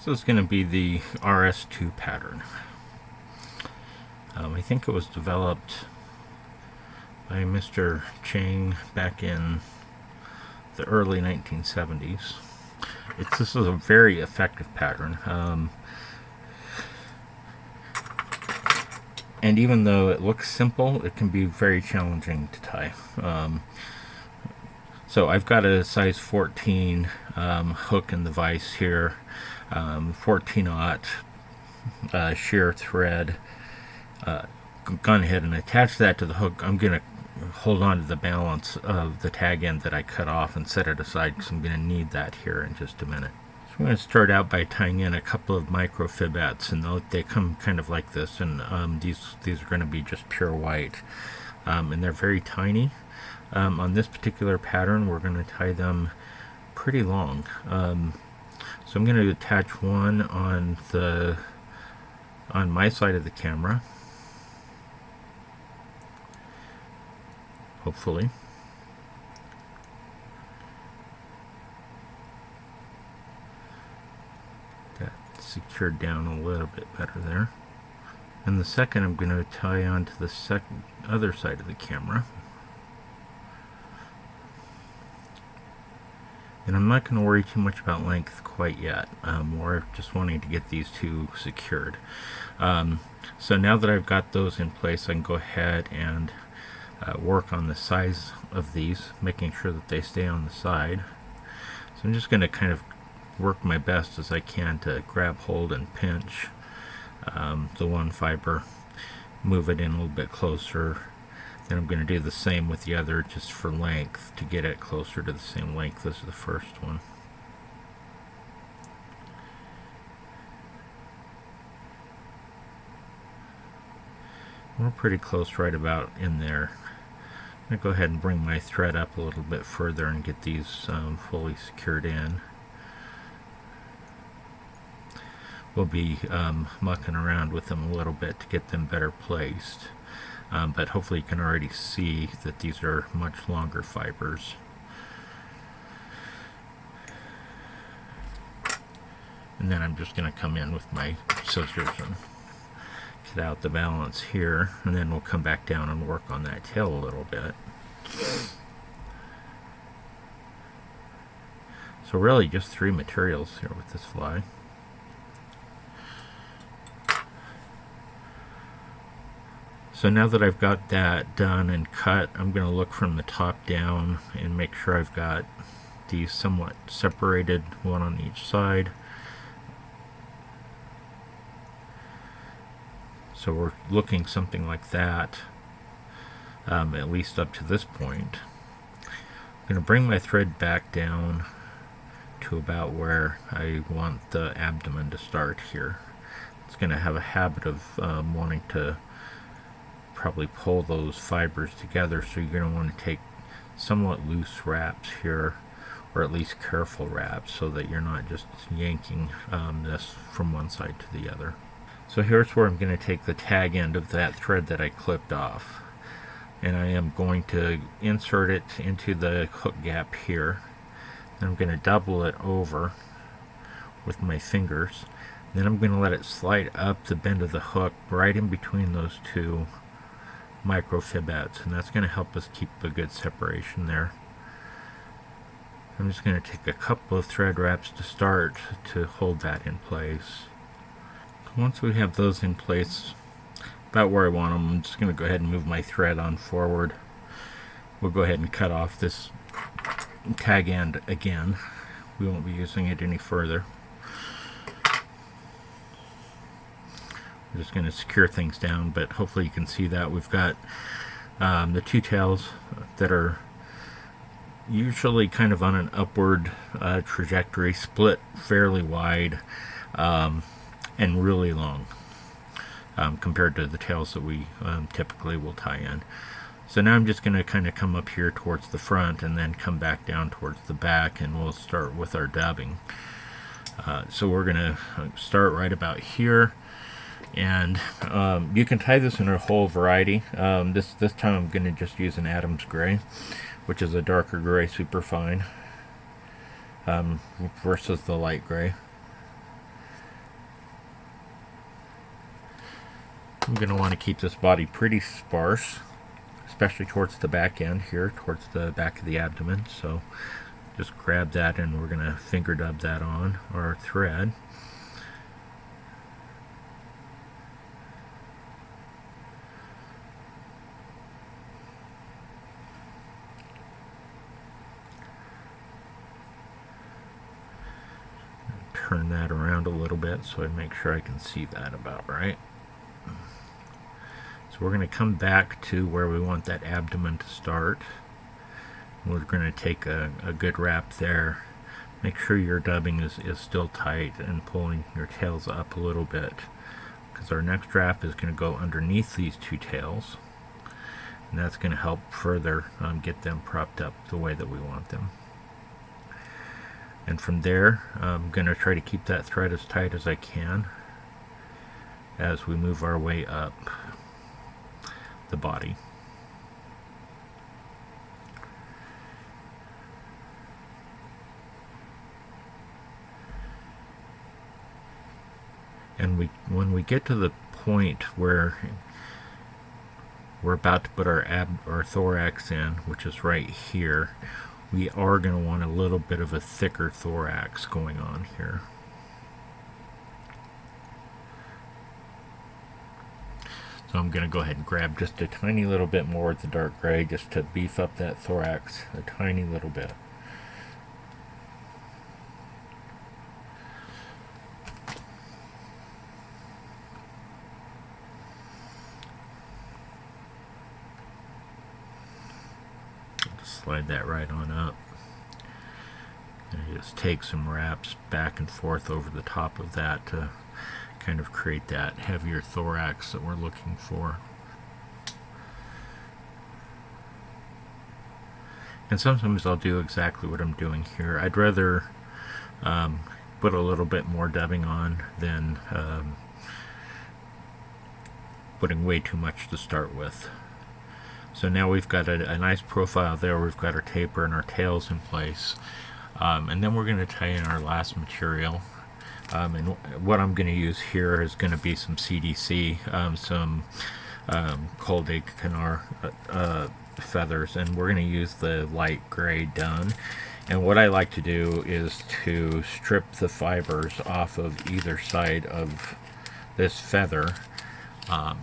So it's going to be the RS2 pattern. I think it was developed by Mr. Chang back in the early 1970s. This is a very effective pattern. And even though it looks simple, it can be very challenging to tie. So I've got a size 14 hook in the vise here, 14-aught shear thread. Gone ahead and attached that to the hook. I'm going to hold on to the balance of the tag end that I cut off and set it aside because I'm going to need that here in just a minute. So I'm going to start out by tying in a couple of micro fibettes, and they come kind of like this, and these are going to be just pure white, and they're very tiny. On this particular pattern, we're going to tie them pretty long. So I'm going to attach one on my side of the camera, hopefully. That secured down a little bit better there. And the second I'm going to tie onto the other side of the camera. And I'm not going to worry too much about length quite yet. We're just wanting to get these two secured. So now that I've got those in place, I can go ahead and work on the size of these, making sure that they stay on the side. So I'm just going to kind of work my best as I can to grab hold and pinch the one fiber, move it in a little bit closer. Then I'm going to do the same with the other, just for length, to get it closer to the same length as the first one. We're pretty close, right about in there. I'm going to go ahead and bring my thread up a little bit further and get these fully secured in. We'll be mucking around with them a little bit to get them better placed. But hopefully you can already see that these are much longer fibers. And then I'm just going to come in with my scissors and get out the balance here, and then we'll come back down and work on that tail a little bit. So really just 3 materials here with this fly. So now that I've got that done and cut, I'm going to look from the top down and make sure I've got these somewhat separated, one on each side. So we're looking something like that, at least up to this point. I'm going to bring my thread back down to about where I want the abdomen to start here. It's going to have a habit of wanting to probably pull those fibers together, so you're going to want to take somewhat loose wraps here, or at least careful wraps, so that you're not just yanking this from one side to the other. So here's where I'm going to take the tag end of that thread that I clipped off, and I am going to insert it into the hook gap here. Then I'm going to double it over with my fingers. Then I'm going to let it slide up the bend of the hook right in between those two micro fibettes, and that's going to help us keep a good separation there. I'm just going to take a couple of thread wraps to start to hold that in place. Once we have those in place about where I want them, I'm just going to go ahead and move my thread on forward. We'll go ahead and cut off this tag end again. We won't be using it any further. We're just going to secure things down, but hopefully you can see that we've got the two tails that are usually kind of on an upward trajectory, split fairly wide, and really long compared to the tails that we typically will tie in. So now I'm just going to kind of come up here towards the front and then come back down towards the back, and we'll start with our dubbing. So we're going to start right about here. And you can tie this in a whole variety. This time I'm going to just use an Adams gray, which is a darker gray superfine, versus the light gray. I'm going to want to keep this body pretty sparse, especially towards the back end here, towards the back of the abdomen. So just grab that and we're going to finger dub that on our thread. Turn that around a little bit so I make sure I can see that about right. So we're going to come back to where we want that abdomen to start. We're going to take a good wrap there. Make sure your dubbing is still tight and pulling your tails up a little bit, because our next wrap is going to go underneath these two tails, and that's going to help further get them propped up the way that we want them. And from there, I'm going to try to keep that thread as tight as I can as we move our way up the body. And when we get to the point where we're about to put our thorax in, which is right here, we are going to want a little bit of a thicker thorax going on here. So I'm going to go ahead and grab just a tiny little bit more of the dark gray just to beef up that thorax a tiny little bit. Slide that right on up. And just take some wraps back and forth over the top of that to kind of create that heavier thorax that we're looking for. And sometimes I'll do exactly what I'm doing here. I'd rather put a little bit more dubbing on than putting way too much to start with. So now we've got a nice profile there. We've got our taper and our tails in place. And then we're going to tie in our last material. And what I'm going to use here is going to be some CDC, some cold egg canar feathers. And we're going to use the light gray dun. And what I like to do is to strip the fibers off of either side of this feather.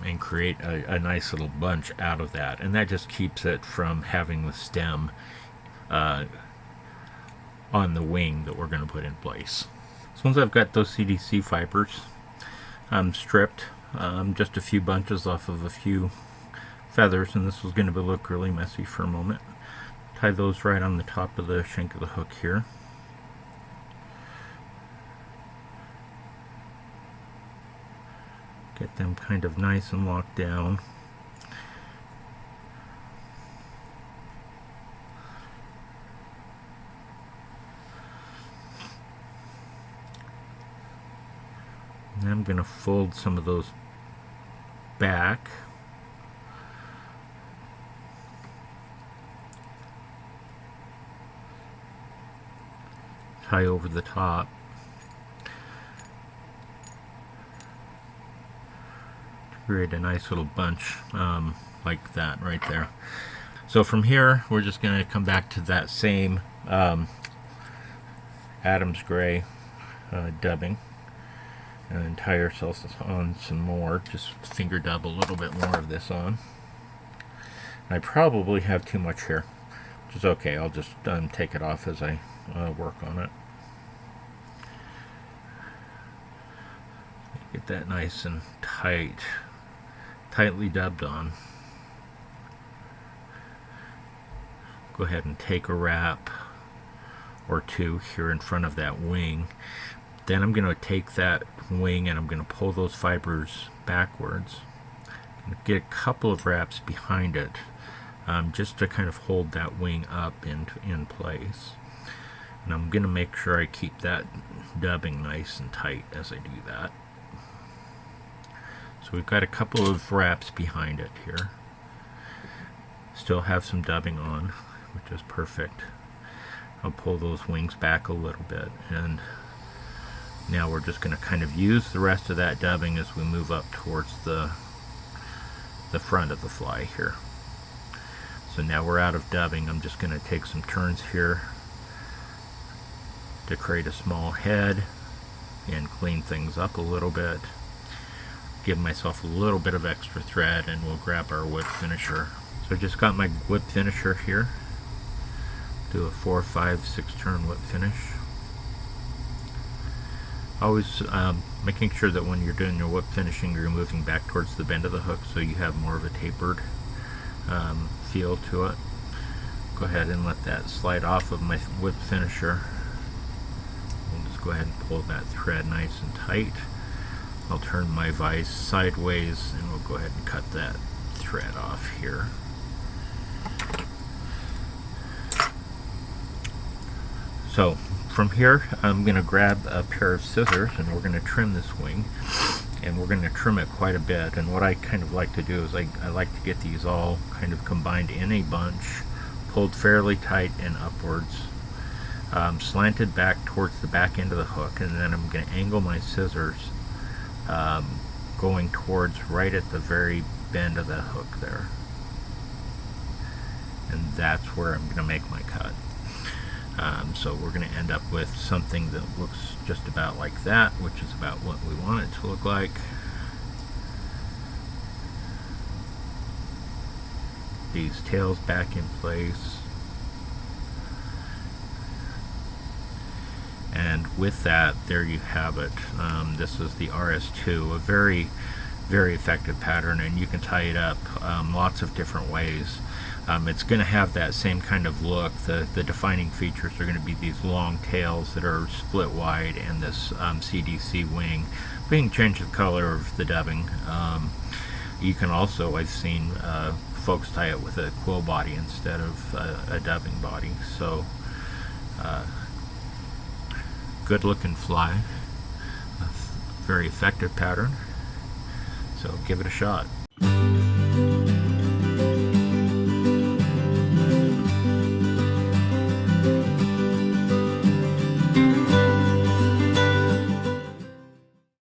And create a nice little bunch out of that, and that just keeps it from having the stem on the wing that we're going to put in place. So once I've got those CDC fibers stripped, just a few bunches off of a few feathers, and this is going to look really messy for a moment. Tie those right on the top of the shank of the hook here. Get them kind of nice and locked down. And I'm going to fold some of those back. Tie over the top. Create a nice little bunch like that right there. So from here we're just going to come back to that same Adams gray dubbing and tie ourselves on some more. Just finger dub a little bit more of this on. I probably have too much here, which is okay. I'll just take it off as I work on it. Get that nice and tightly dubbed on. Go ahead and take a wrap or two here in front of that wing. Then I'm going to take that wing and I'm going to pull those fibers backwards. Get a couple of wraps behind it, just to kind of hold that wing up in place. And I'm going to make sure I keep that dubbing nice and tight as I do that. So we've got a couple of wraps behind it here. Still have some dubbing on, which is perfect. I'll pull those wings back a little bit, and now we're just going to kind of use the rest of that dubbing as we move up towards the the front of the fly here. So now we're out of dubbing. I'm just going to take some turns here to create a small head and clean things up a little bit. Give myself a little bit of extra thread, and we'll grab our whip finisher. So I just got my whip finisher here. Do a 4, 5, 6 turn whip finish. Always making sure that when you're doing your whip finishing, you're moving back towards the bend of the hook so you have more of a tapered feel to it. Go ahead and let that slide off of my whip finisher. We'll just go ahead and pull that thread nice and tight. I'll turn my vise sideways and we'll go ahead and cut that thread off here. So from here, I'm going to grab a pair of scissors and we're going to trim this wing, and we're going to trim it quite a bit. And what I kind of like to do is I like to get these all kind of combined in a bunch, pulled fairly tight and upwards, slanted back towards the back end of the hook, and then I'm going to angle my scissors going towards right at the very bend of the hook there. And that's where I'm going to make my cut. So we're going to end up with something that looks just about like that, which is about what we want it to look like. These tails back in place. And with that, there you have it. This is the RS2, a very, very effective pattern, and you can tie it up lots of different ways. It's going to have that same kind of look. The defining features are going to be these long tails that are split wide, and this CDC wing. We can change the color of the dubbing. You can also, I've seen folks tie it with a quill body instead of a dubbing body. So good looking fly, a very effective pattern, so give it a shot.